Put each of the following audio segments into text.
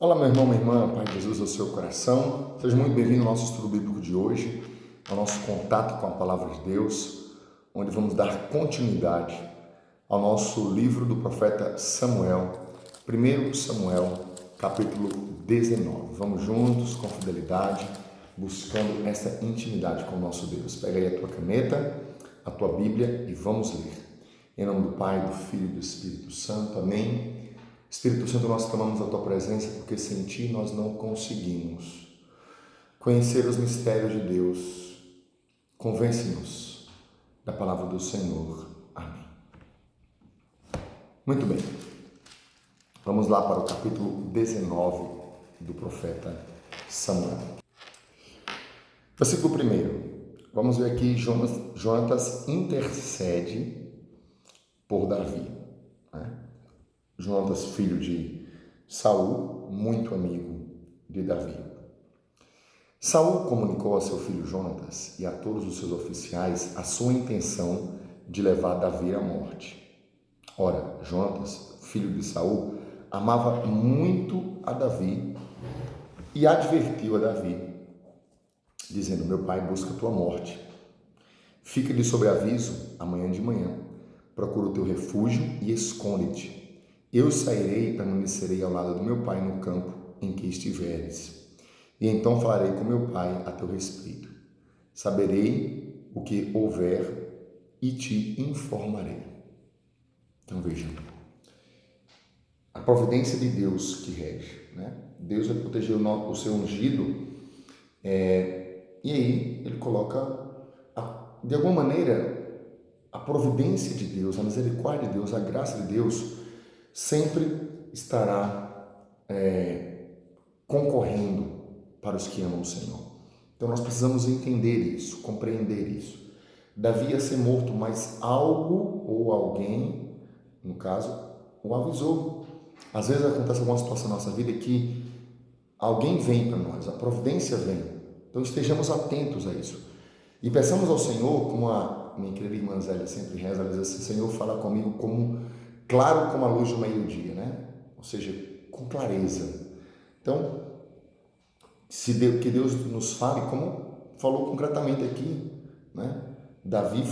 Olá, meu irmão, minha irmã, Pai de Jesus ao seu coração. Seja muito bem-vindo ao nosso estudo bíblico de hoje, ao nosso contato com a Palavra de Deus, onde vamos dar continuidade ao nosso livro do profeta Samuel, 1 Samuel, capítulo 19. Vamos juntos, com fidelidade, buscando essa intimidade com o nosso Deus. Pega aí a tua caneta, a tua Bíblia e vamos ler. Em nome do Pai, do Filho e do Espírito Santo. Amém. Espírito Santo, nós clamamos a Tua presença porque sem Ti nós não conseguimos conhecer os mistérios de Deus. Convence-nos da palavra do Senhor. Amém. Muito bem. Vamos lá para o capítulo 19 do profeta Samuel. Versículo 1. Vamos ver aqui, Jonatas intercede por Davi. Jonatas, filho de Saul, muito amigo de Davi. Saul comunicou a seu filho Jonatas e a todos os seus oficiais a sua intenção de levar Davi à morte. Ora, Jonatas, filho de Saul, amava muito a Davi e advertiu a Davi, dizendo: meu pai busca a tua morte. Fica de sobreaviso amanhã de manhã, procura o teu refúgio e esconde-te. Eu sairei e permanecerei ao lado do meu pai no campo em que estiveres. E então falarei com meu pai a teu respeito. Saberei o que houver e te informarei. Então veja, a providência de Deus que rege, né? Deus vai proteger o seu ungido, e aí ele coloca, de alguma maneira, a providência de Deus, a misericórdia de Deus, a graça de Deus, sempre estará concorrendo para os que amam o Senhor. Então nós precisamos entender isso, compreender isso. Davi ia ser morto, mas algo ou alguém, no caso, o avisou. Às vezes acontece alguma situação na nossa vida que alguém vem para nós, a providência vem. Então estejamos atentos a isso. E peçamos ao Senhor, como a minha querida irmã Zélia sempre reza, ela diz assim: Senhor, fala comigo claro como a luz do meio-dia, né? Ou seja, com clareza. Então, que Deus nos fale como falou concretamente aqui, né? Davi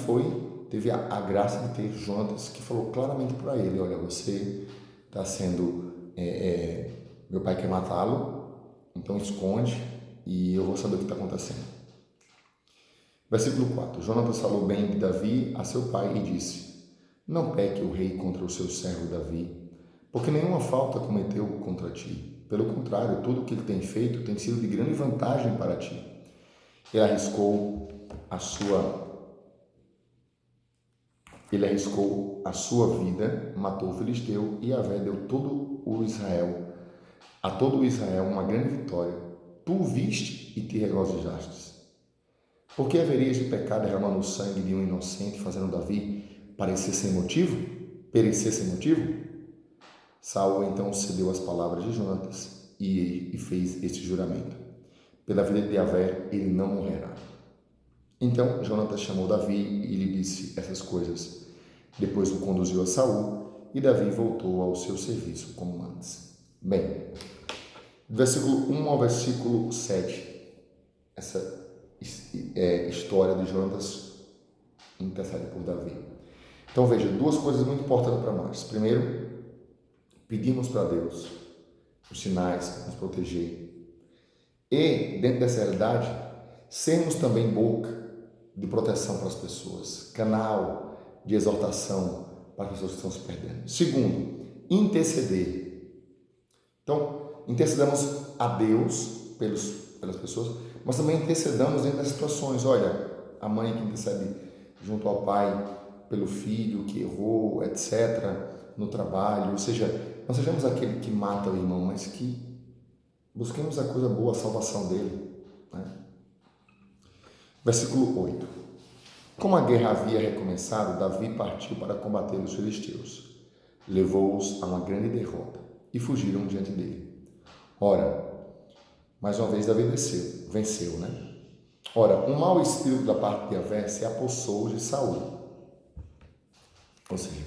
teve a graça de ter Jonatas, que falou claramente para ele: olha, você está sendo, meu pai quer matá-lo, então esconde e eu vou saber o que está acontecendo. Versículo 4. Jonatas falou bem de Davi a seu pai e disse: não peque o rei contra o seu servo Davi, porque nenhuma falta cometeu contra ti. Pelo contrário, tudo o que ele tem feito tem sido de grande vantagem para ti. Ele arriscou a sua vida, matou o filisteu e Yahvé deu a todo o Israel uma grande vitória. Tu o viste e te regozijaste. Por que haverias de pecar derramando o sangue de um inocente, fazendo Davi perecer sem motivo? Saul então cedeu às palavras de Jonatas e fez este juramento: pela vida de Yahvé ele não morrerá. Então Jonatas chamou Davi e lhe disse essas coisas. Depois o conduziu a Saul e Davi voltou ao seu serviço como antes. Bem, versículo 1 ao versículo 7, essa história de Jonatas intercede por Davi. Então veja, duas coisas muito importantes para nós. Primeiro, pedimos para Deus os sinais para nos proteger. E, dentro dessa realidade, sermos também boca de proteção para as pessoas, canal de exortação para as pessoas que estão se perdendo. Segundo, interceder. Então, intercedamos a Deus pelas pessoas, mas também intercedamos dentro das situações. Olha, a mãe que intercede junto ao pai pelo filho que errou, etc., no trabalho. Ou seja, não sejamos aquele que mata o irmão, mas que busquemos a coisa boa, a salvação dele, né? Versículo 8. Como a guerra havia recomeçado, Davi partiu para combater os filisteus. Levou-os a uma grande derrota e fugiram diante dele. Ora, mais uma vez Davi venceu, né? Ora, um mau espírito da parte de Yahvé se apossou de Saul. Ou seja,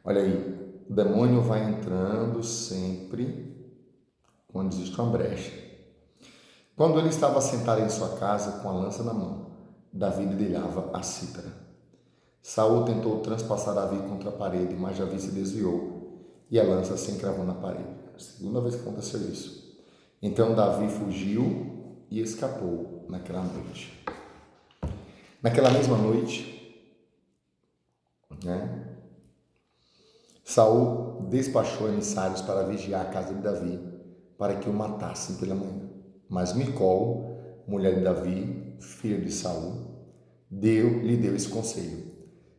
olha aí, o demônio vai entrando sempre quando existe uma brecha. Quando ele estava sentado em sua casa com a lança na mão, Davi liderava a cítara. Saul tentou transpassar Davi contra a parede, mas Davi se desviou e a lança se encravou na parede. A segunda vez que aconteceu isso. Então Davi fugiu e escapou naquela noite. Naquela mesma noite, Saul despachou emissários para vigiar a casa de Davi, para que o matassem pela manhã. Mas Micol, mulher de Davi, filha de Saul, lhe deu esse conselho: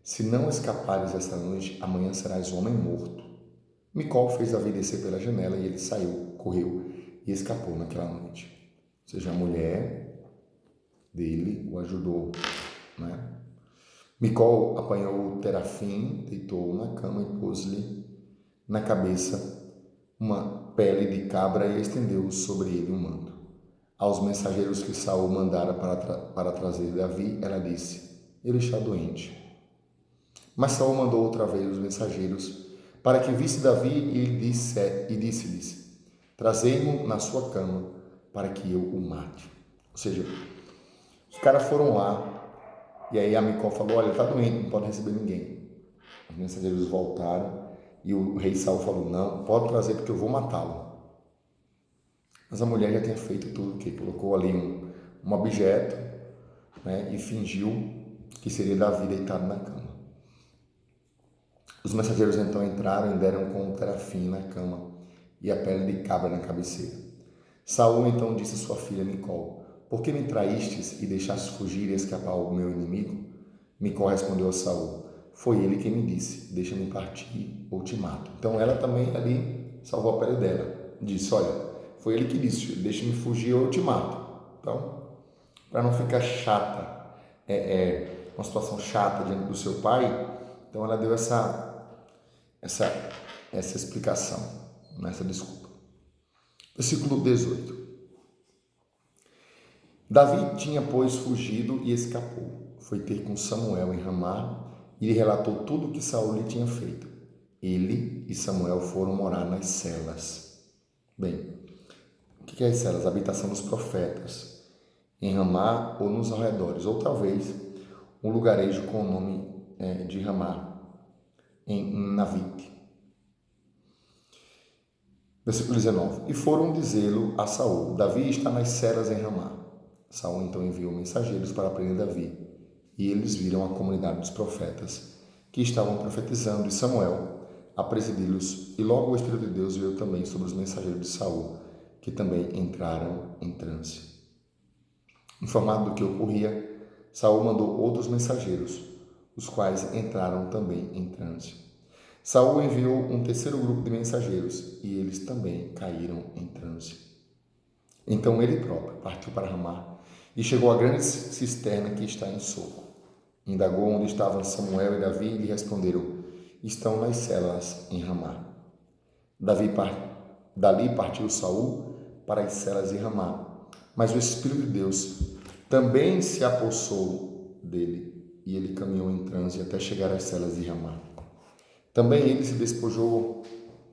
se não escapares esta noite, amanhã serás homem morto. Micol fez Davi descer pela janela e ele saiu, correu e escapou naquela noite. Ou seja, a mulher dele o ajudou, Micol apanhou o terafim, deitou na cama e pôs-lhe na cabeça uma pele de cabra e estendeu sobre ele um manto. Aos mensageiros que Saul mandara para trazer Davi, ela disse: ele está doente. Mas Saul mandou outra vez os mensageiros para que visse Davi e disse-lhes: trazei-mo na sua cama para que eu o mate. Ou seja, os caras foram lá e aí a Micol falou: olha, ele está doente, não pode receber ninguém. Os mensageiros voltaram e o rei Saul falou: não, pode trazer porque eu vou matá-lo. Mas a mulher já tinha feito tudo, que colocou ali um objeto, e fingiu que seria Davi deitado na cama. Os mensageiros então entraram e deram com o terafim na cama e a pele de cabra na cabeceira. Saul então disse a sua filha Micol: por que me traístes e deixaste fugir e escapar ao meu inimigo? Micol respondeu a Saul: foi ele quem me disse: deixa-me partir ou te mato. Então ela também ali salvou a pele dela. Disse: olha, foi ele que disse: deixa-me fugir ou eu te mato. Então, para não ficar chata, uma situação chata diante do seu pai, então ela deu essa explicação, essa desculpa. Versículo 18. Davi tinha, pois, fugido e escapou. Foi ter com Samuel em Ramá e lhe relatou tudo o que Saul lhe tinha feito. Ele e Samuel foram morar nas celas. Bem, o que é as celas? A habitação dos profetas, em Ramá ou nos arredores, ou talvez um lugarejo com o nome de Ramá, em Navite. Versículo 19. E foram dizê-lo a Saul: Davi está nas celas em Ramá. Saul então enviou mensageiros para prender Davi, e eles viram a comunidade dos profetas, que estavam profetizando, e Samuel a presidi-los, e logo o Espírito de Deus veio também sobre os mensageiros de Saul, que também entraram em transe. Informado do que ocorria, Saul mandou outros mensageiros, os quais entraram também em transe. Saul enviou um terceiro grupo de mensageiros, e eles também caíram em transe. Então ele próprio partiu para Ramá e chegou à grande cisterna que está em Soco. Indagou onde estavam Samuel e Davi e lhe responderam: estão nas celas em Ramá. Dali partiu Saul para as celas de Ramá, mas o Espírito de Deus também se apossou dele, e ele caminhou em transe até chegar às celas de Ramá. Também ele se despojou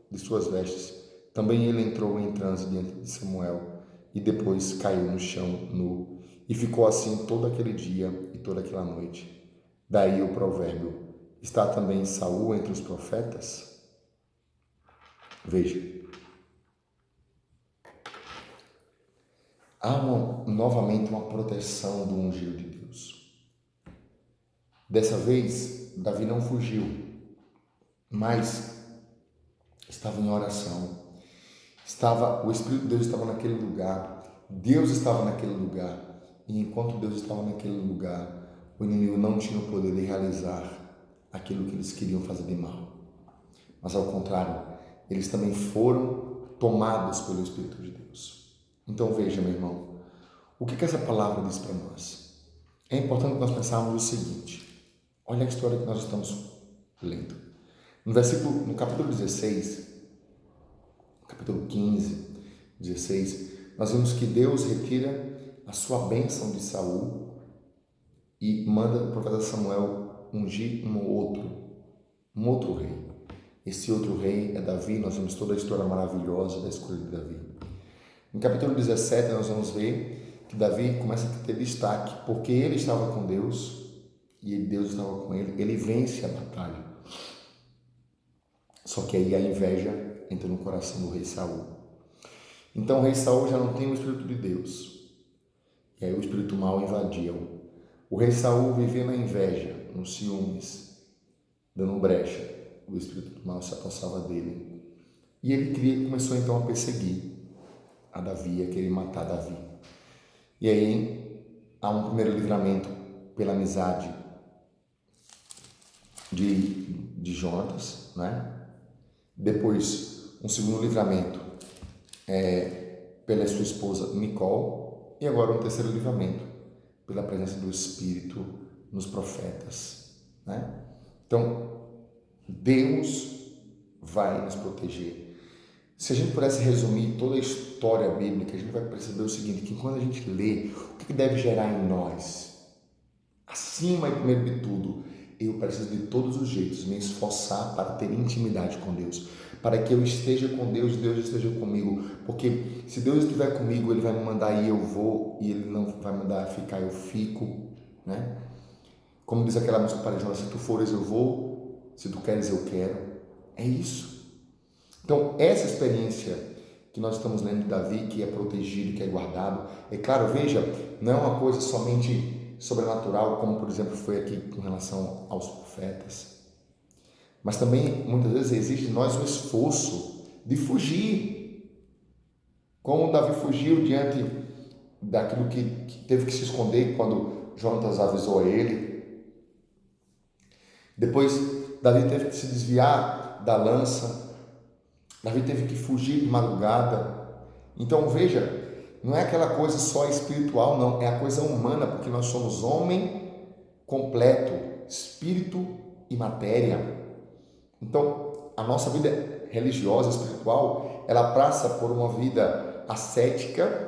de suas vestes, também ele entrou em transe diante de Samuel, e depois caiu no chão nu, e ficou assim todo aquele dia e toda aquela noite. Daí o provérbio: está também Saul entre os profetas? Veja, há novamente uma proteção do ungido de Deus. Dessa vez, Davi não fugiu, mas estava em oração. O Espírito de Deus estava naquele lugar, Deus estava naquele lugar, e enquanto Deus estava naquele lugar, o inimigo não tinha o poder de realizar aquilo que eles queriam fazer de mal. Mas ao contrário, eles também foram tomados pelo Espírito de Deus. Então veja, meu irmão, o que essa palavra diz para nós? É importante nós pensarmos o seguinte: olha a história que nós estamos lendo. No capítulo 16, capítulo 15, 16, nós vemos que Deus retira a sua bênção de Saul e manda o profeta Samuel ungir um outro rei. Esse outro rei é Davi. Nós vemos toda a história maravilhosa da escolha de Davi. No capítulo 17 nós vamos ver que Davi começa a ter destaque, porque ele estava com Deus e Deus estava com ele, ele vence a batalha. Só que aí a inveja entra no coração do rei Saul. Então o rei Saul já não tem o Espírito de Deus, e aí o espírito mau invadiu. O rei Saul vivia na inveja, nos ciúmes, dando brecha. O espírito mal se apossava dele. E ele começou então a perseguir a Davi, a querer matar Davi. E aí há um primeiro livramento pela amizade de Jonatas, né? Depois um segundo livramento pela sua esposa Micol, e agora um terceiro livramento pela presença do Espírito nos profetas, né? Então, Deus vai nos proteger. Se a gente pudesse resumir toda a história bíblica, a gente vai perceber o seguinte, que quando a gente lê, o que deve gerar em nós? Acima e primeiro de tudo, eu preciso de todos os jeitos me esforçar para ter intimidade com Deus, para que eu esteja com Deus e Deus esteja comigo, porque se Deus estiver comigo, Ele vai me mandar ir, eu vou, e Ele não vai me mandar ficar, eu fico, né? Como diz aquela música parecida, se tu fores eu vou, se tu queres eu quero, é isso. Então essa experiência que nós estamos lendo de Davi, que é protegido, que é guardado, é claro, veja, não é uma coisa somente sobrenatural, como por exemplo foi aqui com relação aos profetas, mas também muitas vezes existe em nós um esforço de fugir, como Davi fugiu diante daquilo que teve que se esconder quando Jonatas avisou a ele. Depois Davi teve que se desviar da lança, Davi teve que fugir de madrugada. Então veja, não é aquela coisa só espiritual, não, é a coisa humana, porque nós somos homem completo, espírito e matéria. Então a nossa vida religiosa, espiritual, ela passa por uma vida ascética,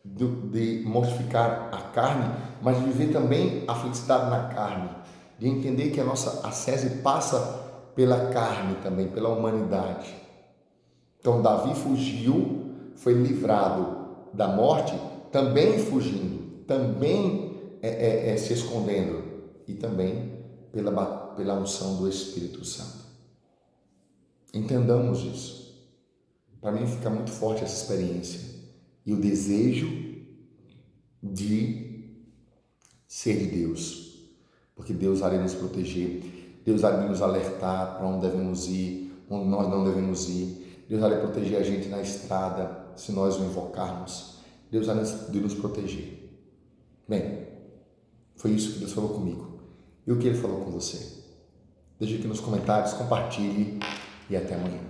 de mortificar a carne, mas de viver também a felicidade na carne, de entender que a nossa ascese passa pela carne também, pela humanidade. Então Davi fugiu, foi livrado da morte, também fugindo, também se escondendo, e também pela unção do Espírito Santo. Entendamos isso. Para mim fica muito forte essa experiência e o desejo de ser de Deus, porque Deus há de nos proteger, Deus há de nos alertar para onde devemos ir, onde nós não devemos ir, Deus há de proteger a gente na estrada, se nós o invocarmos, Deus há de nos proteger. Bem, foi isso que Deus falou comigo. E o que Ele falou com você? Deixe aqui nos comentários, compartilhe e até amanhã.